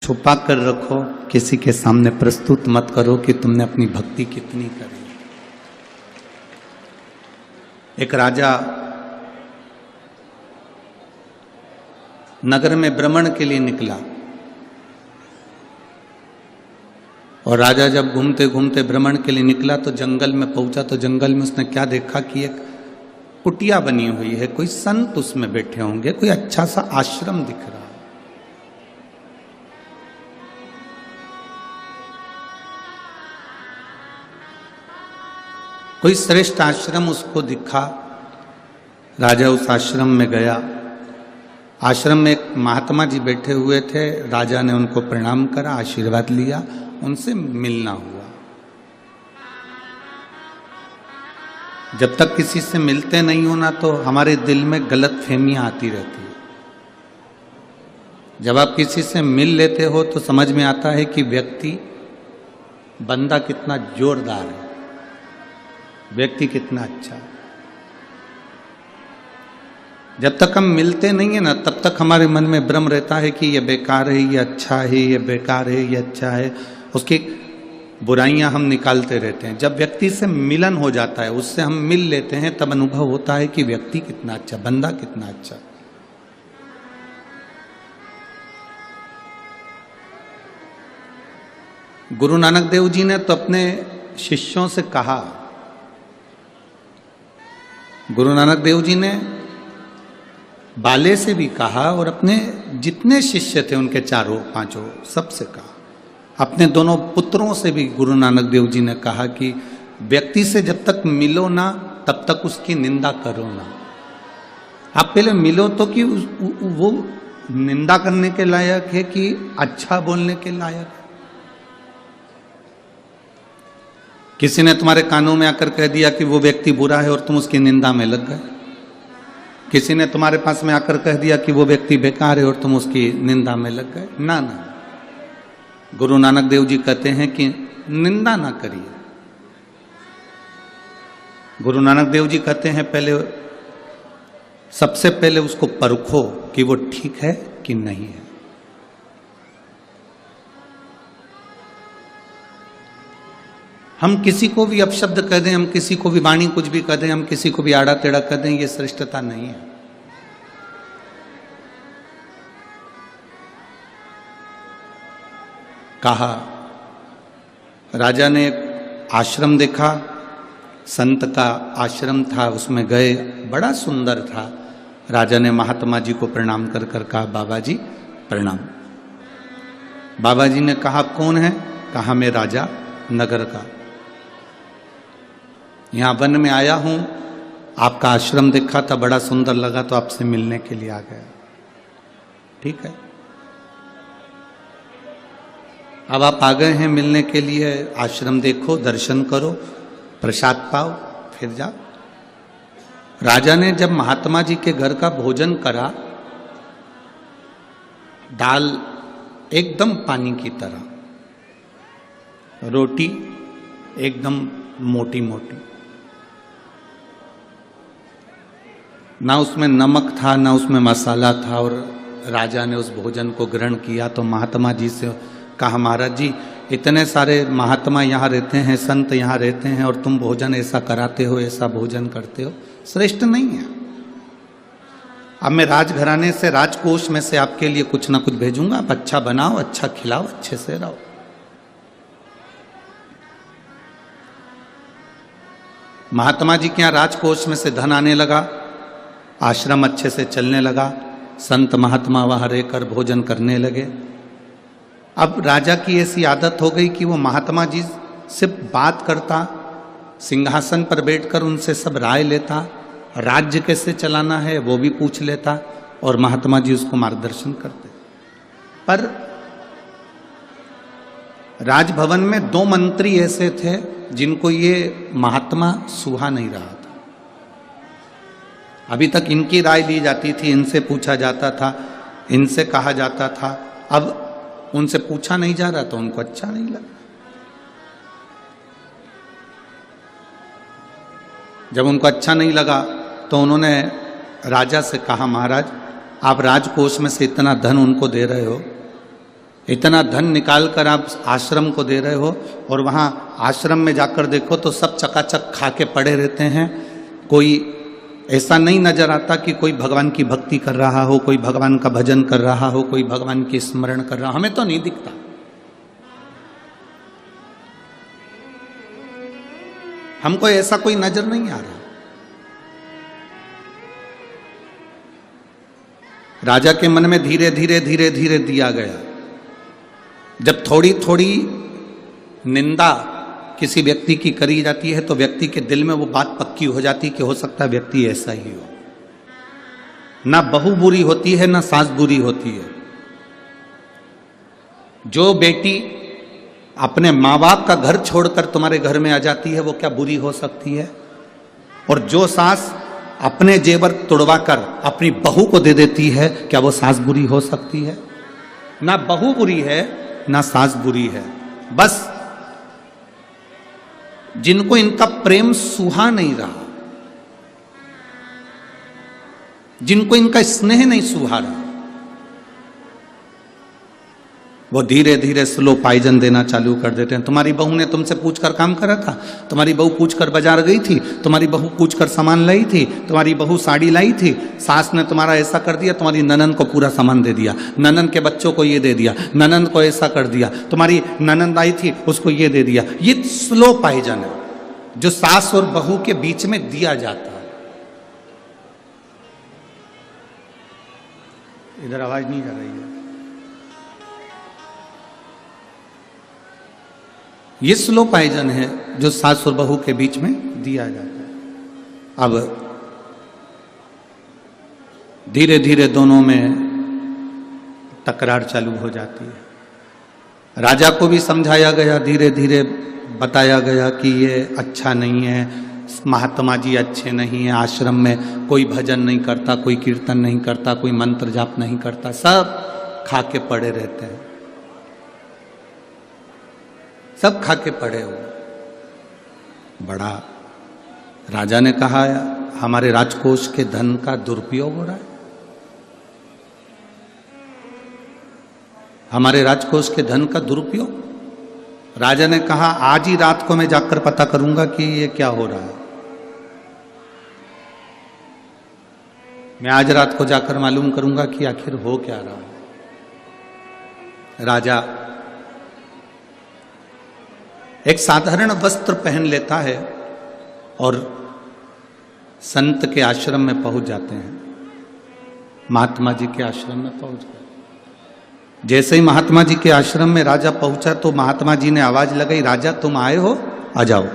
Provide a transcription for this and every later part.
छुपा कर रखो, किसी के सामने प्रस्तुत मत करो कि तुमने अपनी भक्ति कितनी करी। एक राजा नगर में भ्रमण के लिए निकला और राजा जब घूमते घूमते भ्रमण के लिए निकला तो जंगल में पहुंचा तो जंगल में उसने क्या देखा कि एक कुटिया बनी हुई है, कोई संत उसमें बैठे होंगे, कोई अच्छा सा आश्रम दिख रहा है। कोई श्रेष्ठ आश्रम उसको दिखा। राजा उस आश्रम में गया। आश्रम में एक महात्मा जी बैठे हुए थे। राजा ने उनको प्रणाम करा, आशीर्वाद लिया, उनसे मिलना हुआ। जब तक किसी से मिलते नहीं हो ना तो हमारे दिल में गलत फहमियां आती रहती है। जब आप किसी से मिल लेते हो तो समझ में आता है कि व्यक्ति, बंदा कितना जोरदार है, व्यक्ति कितना अच्छा है। जब तक हम मिलते नहीं है ना तब तक हमारे मन में भ्रम रहता है कि ये बेकार है, ये अच्छा है, ये बेकार है, ये अच्छा है, उसकी बुराइयां हम निकालते रहते हैं। जब व्यक्ति से मिलन हो जाता है, उससे हम मिल लेते हैं, तब अनुभव होता है कि व्यक्ति कितना अच्छा, बंदा कितना अच्छा। गुरु नानक देव जी ने तो अपने शिष्यों से कहा, गुरु नानक देव जी ने बाले से भी कहा और अपने जितने शिष्य थे उनके चारों पांचों सबसे कहा। अपने दोनों पुत्रों से भी गुरु नानक देव जी ने कहा कि व्यक्ति से जब तक मिलो ना तब तक उसकी निंदा करो ना। आप पहले मिलो तो कि वो निंदा करने के लायक है कि अच्छा बोलने के लायक है। किसी ने तुम्हारे कानों में आकर कह दिया कि वो व्यक्ति बुरा है और तुम उसकी निंदा में लग गए। किसी ने तुम्हारे पास में आकर कह दिया कि वो व्यक्ति बेकार है और तुम उसकी निंदा में लग गए। ना ना, गुरु नानक देव जी कहते हैं कि निंदा ना करिए। गुरु नानक देव जी कहते हैं पहले, सबसे पहले उसको परखो कि वो ठीक है कि नहीं है। हम किसी को भी अपशब्द कह दें, हम किसी को भी वाणी कुछ भी कह दें, हम किसी को भी आड़ा टेढ़ा कह दें, ये श्रेष्ठता नहीं है। कहा, राजा ने एक आश्रम देखा, संत का आश्रम था, उसमें गए, बड़ा सुंदर था। राजा ने महात्मा जी को प्रणाम कर कर कहा, बाबा जी प्रणाम। बाबा जी ने कहा, कौन है? कहा, मैं राजा नगर का, यहाँ वन में आया हूं, आपका आश्रम देखा था, बड़ा सुंदर लगा तो आपसे मिलने के लिए आ गया। ठीक है, अब आप आ गए हैं मिलने के लिए, आश्रम देखो, दर्शन करो, प्रसाद पाओ, फिर जाओ। राजा ने जब महात्मा जी के घर का भोजन करा, दाल एकदम पानी की तरह, रोटी एकदम मोटी मोटी, ना उसमें नमक था ना उसमें मसाला था। और राजा ने उस भोजन को ग्रहण किया तो महात्मा जी से कहा, महाराज जी इतने सारे महात्मा यहाँ रहते हैं, संत यहाँ रहते हैं और तुम भोजन ऐसा कराते हो, ऐसा भोजन करते हो, श्रेष्ठ नहीं है। अब मैं राजघराने से, राजकोष में से आपके लिए कुछ ना कुछ भेजूंगा, आप अच्छा बनाओ, अच्छा खिलाओ, अच्छे से रहो। महात्मा जी के यहाँ राजकोष में से धन आने लगा, आश्रम अच्छे से चलने लगा, संत महात्मा वहां रहकर भोजन करने लगे। अब राजा की ऐसी आदत हो गई कि वो महात्मा जी से बात करता, सिंहासन पर बैठकर उनसे सब राय लेता, राज्य कैसे चलाना है वो भी पूछ लेता और महात्मा जी उसको मार्गदर्शन करते। पर राजभवन में 2 मंत्री ऐसे थे जिनको ये महात्मा सुहा नहीं रहा था। अभी तक इनकी राय ली जाती थी, इनसे पूछा जाता था, इनसे कहा जाता था, अब उनसे पूछा नहीं जा रहा तो उनको अच्छा नहीं लगा। जब उनको अच्छा नहीं लगा तो उन्होंने राजा से कहा, महाराज आप राजकोष में से इतना धन उनको दे रहे हो, इतना धन निकाल कर आप आश्रम को दे रहे हो और वहाँ आश्रम में जाकर देखो तो सब चकाचक खा के पड़े रहते हैं। कोई ऐसा नहीं नजर आता कि कोई भगवान की भक्ति कर रहा हो, कोई भगवान का भजन कर रहा हो, कोई भगवान की स्मरण कर रहा हो, हमें तो नहीं दिखता। हमको ऐसा कोई नजर नहीं आ रहा। राजा के मन में धीरे धीरे धीरे धीरे दिया गया। जब थोड़ी थोड़ी निंदा किसी व्यक्ति की करी जाती है तो व्यक्ति के दिल में वो बात पक्की हो जाती कि हो सकता है व्यक्ति ऐसा ही हो। ना बहू बुरी होती है ना सास बुरी होती है। जो बेटी अपने माँ बाप का घर छोड़कर तुम्हारे घर में आ जाती है वो क्या बुरी हो सकती है? और जो सास अपने जेवर तोड़वा कर अपनी बहू को दे देती है, क्या वो सास बुरी हो सकती है? ना बहू बुरी है ना सास बुरी है। बस जिनको इनका प्रेम सुहा नहीं रहा, जिनको इनका स्नेह नहीं सुहा रहा, वो धीरे धीरे स्लो पॉइजन देना चालू कर देते हैं। तुम्हारी बहू ने तुमसे पूछकर काम करा था, तुम्हारी बहू पूछकर बाजार गई थी, तुम्हारी बहू पूछकर सामान लाई थी, तुम्हारी बहू साड़ी लाई थी, सास ने तुम्हारा ऐसा कर दिया, तुम्हारी ननंद को पूरा सामान दे दिया, ननंद के बच्चों को ये दे दिया, ननंद को ऐसा कर दिया, तुम्हारी ननंद आई थी उसको ये दे दिया। ये स्लो पॉइजन है जो सास और बहू के बीच में दिया जाता है। इधर आवाज नहीं जा रही है। ये स्लो पॉइजन है जो सास और बहू के बीच में दिया जाता है। अब धीरे धीरे दोनों में तकरार चालू हो जाती है। राजा को भी समझाया गया, धीरे धीरे बताया गया कि ये अच्छा नहीं है, महात्मा जी अच्छे नहीं है, आश्रम में कोई भजन नहीं करता, कोई कीर्तन नहीं करता, कोई मंत्र जाप नहीं करता, सब खा के पड़े रहते हैं, सब खा के पड़े हो। बड़ा राजा ने कहा हमारे राजकोष के धन का दुरुपयोग हो रहा है, हमारे राजकोष के धन का दुरुपयोग। राजा ने कहा आज ही रात को मैं जाकर पता करूंगा कि ये क्या हो रहा है। मैं आज रात को जाकर मालूम करूंगा कि आखिर हो क्या रहा है। राजा एक साधारण वस्त्र पहन लेता है और संत के आश्रम में पहुंच जाते हैं, महात्मा जी के आश्रम में पहुंच गए। जैसे ही महात्मा जी के आश्रम में राजा पहुंचा तो महात्मा जी ने आवाज लगाई, राजा तुम आए हो, आ जाओ,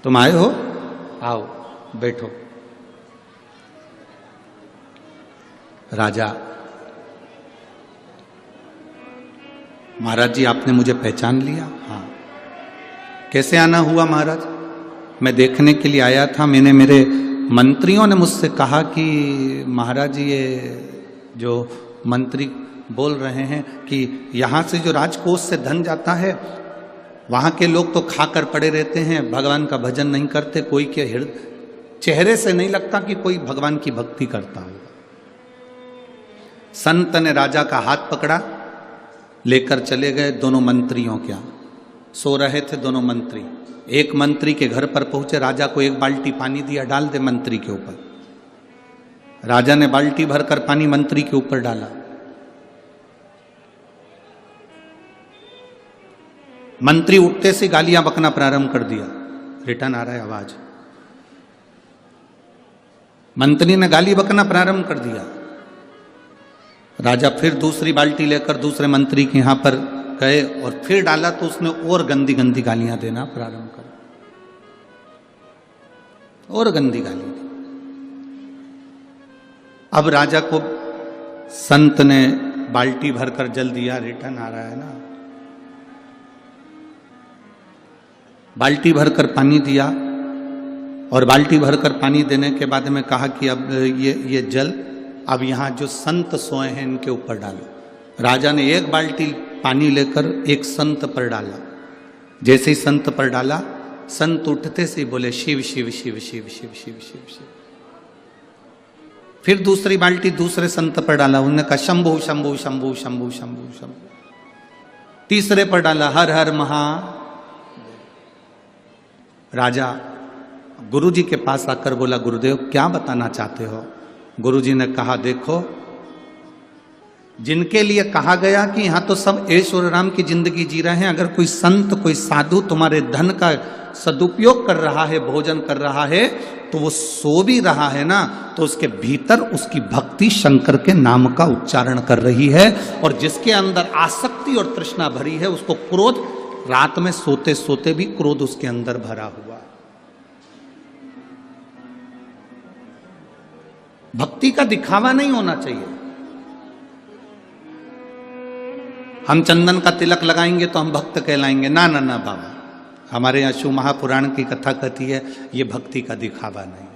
तुम आए हो, आओ बैठो। राजा, महाराज जी आपने मुझे पहचान लिया? हाँ। कैसे आना हुआ महाराज? मैं देखने के लिए आया था, मैंने मेरे मंत्रियों ने मुझसे कहा कि महाराज ये जो मंत्री बोल रहे हैं कि यहाँ से जो राजकोष से धन जाता है वहाँ के लोग तो खाकर पड़े रहते हैं, भगवान का भजन नहीं करते, कोई के चेहरे से नहीं लगता कि कोई भगवान की भक्ति करता होगा। संत ने राजा का हाथ पकड़ा, लेकर चले गए दोनों मंत्रियों के यहाँ। सो रहे थे दोनों मंत्री। एक मंत्री के घर पर पहुंचे, राजा को एक बाल्टी पानी दिया, डाल दे मंत्री के ऊपर। राजा ने बाल्टी भरकर पानी मंत्री के ऊपर डाला। मंत्री उठते से गालियां बकना प्रारंभ कर दिया। रिटर्न आ रहा है आवाज। मंत्री ने गाली बकना प्रारंभ कर दिया। राजा फिर दूसरी बाल्टी लेकर दूसरे मंत्री के यहां पर गए और फिर डाला तो उसने और गंदी गंदी गालियां देना प्रारंभ कर, और गंदी गाली दी। अब राजा को संत ने बाल्टी भरकर जल दिया। रिटर्न आ रहा है ना। बाल्टी भरकर पानी दिया और बाल्टी भरकर पानी देने के बाद में कहा कि अब ये जल अब यहाँ जो संत सोए हैं इनके ऊपर डालो। राजा ने एक बाल्टी पानी लेकर एक संत पर डाला। जैसे ही संत पर डाला, संत उठते से बोले शिव शिव शिव शिव शिव शिव शिव शिव। फिर दूसरी बाल्टी दूसरे संत पर डाला, उन्होंने कहा शंभु शंभु शंभु शंभु शंभु शंभु। तीसरे पर डाला हर हर महा। राजा गुरुजी के पास आकर बोला, गुरुदेव क्या बताना चाहते हो? गुरुजी ने कहा, देखो जिनके लिए कहा गया कि यहां तो सब ऐश और आराम की जिंदगी जी रहे हैं, अगर कोई संत कोई साधु तुम्हारे धन का सदुपयोग कर रहा है, भोजन कर रहा है, तो वो सो भी रहा है ना, तो उसके भीतर उसकी भक्ति शंकर के नाम का उच्चारण कर रही है। और जिसके अंदर आसक्ति और तृष्णा भरी है, उसको क्रोध, रात में सोते सोते भी क्रोध उसके अंदर भरा हुआ। भक्ति का दिखावा नहीं होना चाहिए। हम चंदन का तिलक लगाएंगे तो हम भक्त कहलाएंगे, ना ना ना बाबा, हमारे यहाँ शिव महापुराण की कथा कहती है ये भक्ति का दिखावा नहीं।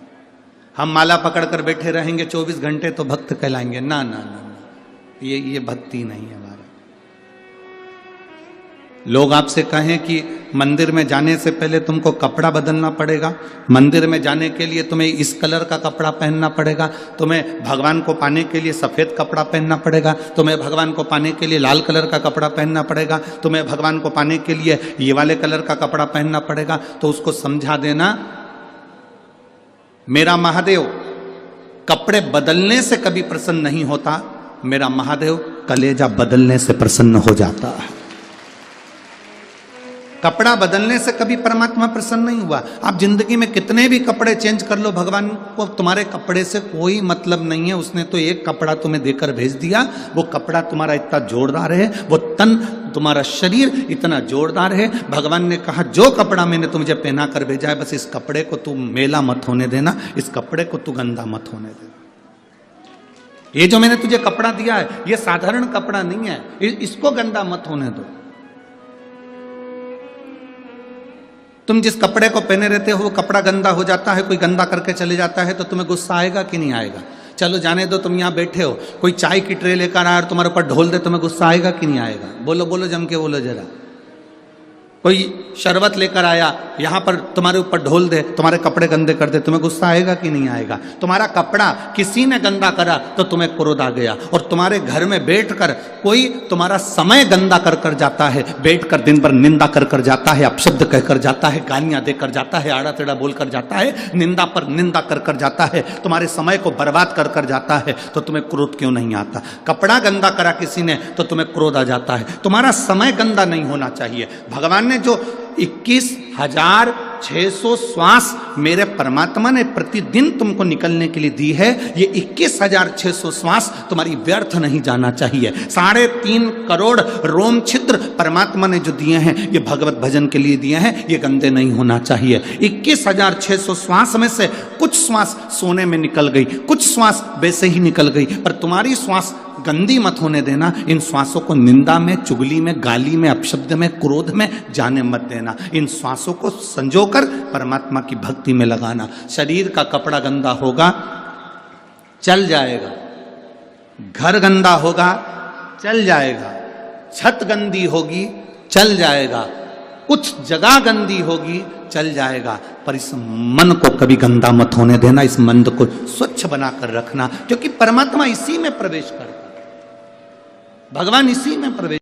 हम माला पकड़कर बैठे रहेंगे 24 घंटे तो भक्त कहलाएंगे, ना ना ना, ये भक्ति नहीं है हमारा। लोग आपसे कहें कि मंदिर में जाने से पहले तुमको कपड़ा बदलना पड़ेगा, मंदिर में जाने के लिए तुम्हें इस कलर का कपड़ा पहनना पड़ेगा, तुम्हें भगवान को पाने के लिए सफेद कपड़ा पहनना पड़ेगा, तुम्हें भगवान को पाने के लिए लाल कलर का कपड़ा पहनना पड़ेगा, तुम्हें भगवान को पाने के लिए ये वाले कलर का कपड़ा पहनना पड़ेगा, तो उसको समझा देना, मेरा महादेव कपड़े बदलने से कभी प्रसन्न नहीं होता, मेरा महादेव कलेजा बदलने से प्रसन्न हो जाता है। कपड़ा बदलने से कभी परमात्मा प्रसन्न नहीं हुआ। आप जिंदगी में कितने भी कपड़े चेंज कर लो, भगवान को तुम्हारे कपड़े से कोई मतलब नहीं है। उसने तो एक कपड़ा तुम्हें देकर भेज दिया, वो कपड़ा तुम्हारा इतना जोरदार है, वो तन तुम्हारा शरीर इतना जोरदार है। भगवान ने कहा जो कपड़ा मैंने तुझे पहना कर भेजा है, बस इस कपड़े को तू मेला मत होने देना, इस कपड़े को तू गंदा मत होने देना। ये जो मैंने तुझे कपड़ा दिया है ये साधारण कपड़ा नहीं है, इसको गंदा मत होने दो। तुम जिस कपड़े को पहने रहते हो वो कपड़ा गंदा हो जाता है, कोई गंदा करके चले जाता है तो तुम्हें गुस्सा आएगा कि नहीं आएगा? चलो जाने दो, तुम यहाँ बैठे हो, कोई चाय की ट्रे लेकर आया और तुम्हारे ऊपर ढोल दे, तुम्हें गुस्सा आएगा कि नहीं आएगा? बोलो बोलो, जम के बोलो जरा। कोई शरबत लेकर आया, यहाँ पर तुम्हारे ऊपर ढोल दे, तुम्हारे कपड़े गंदे कर दे, तुम्हें गुस्सा आएगा कि नहीं आएगा? तुम्हारा कपड़ा किसी ने गंदा करा तो तुम्हें क्रोध आ गया। और तुम्हारे घर में बैठकर कोई तुम्हारा समय गंदा कर कर जाता है, बैठकर दिन भर निंदा कर कर जाता है, अपशब्द कहकर जाता है, गालियां देकर जाता है, आड़ा टेढ़ा बोलकर जाता है, निंदा पर निंदा कर कर जाता है, तुम्हारे समय को बर्बाद कर कर जाता है, तो तुम्हें क्रोध क्यों नहीं आता? कपड़ा गंदा करा किसी ने तो तुम्हें क्रोध आ जाता है। तुम्हारा समय गंदा नहीं होना चाहिए। भगवान ने जो 21,600 श्वास मेरे परमात्मा ने प्रतिदिन तुमको निकलने के लिए दी है, ये 21,600 श्वास तुम्हारी व्यर्थ नहीं जाना चाहिए। 3.5 करोड़ रोम छिद्र परमात्मा ने जो दिए हैं ये भगवत भजन के लिए दिए हैं, ये गंदे नहीं होना चाहिए। 21,600 श्वास में से कुछ श्वास सोने में निकल गई, कुछ श्वास वैसे ही निकल गई, पर तुम्हारी श्वास गंदी मत होने देना। इन श्वासों को निंदा में, चुगली में, गाली में, अपशब्द में, क्रोध में जाने मत देना। इन श्वासों को संजोकर परमात्मा की भक्ति में लगाना। शरीर का कपड़ा गंदा होगा चल जाएगा, घर गंदा होगा चल जाएगा, छत गंदी होगी चल जाएगा, कुछ जगह गंदी होगी चल जाएगा, पर इस मन को कभी गंदा मत होने देना। इस मन को स्वच्छ बनाकर रखना, क्योंकि परमात्मा इसी में प्रवेश करता है, भगवान इसी में प्रवेश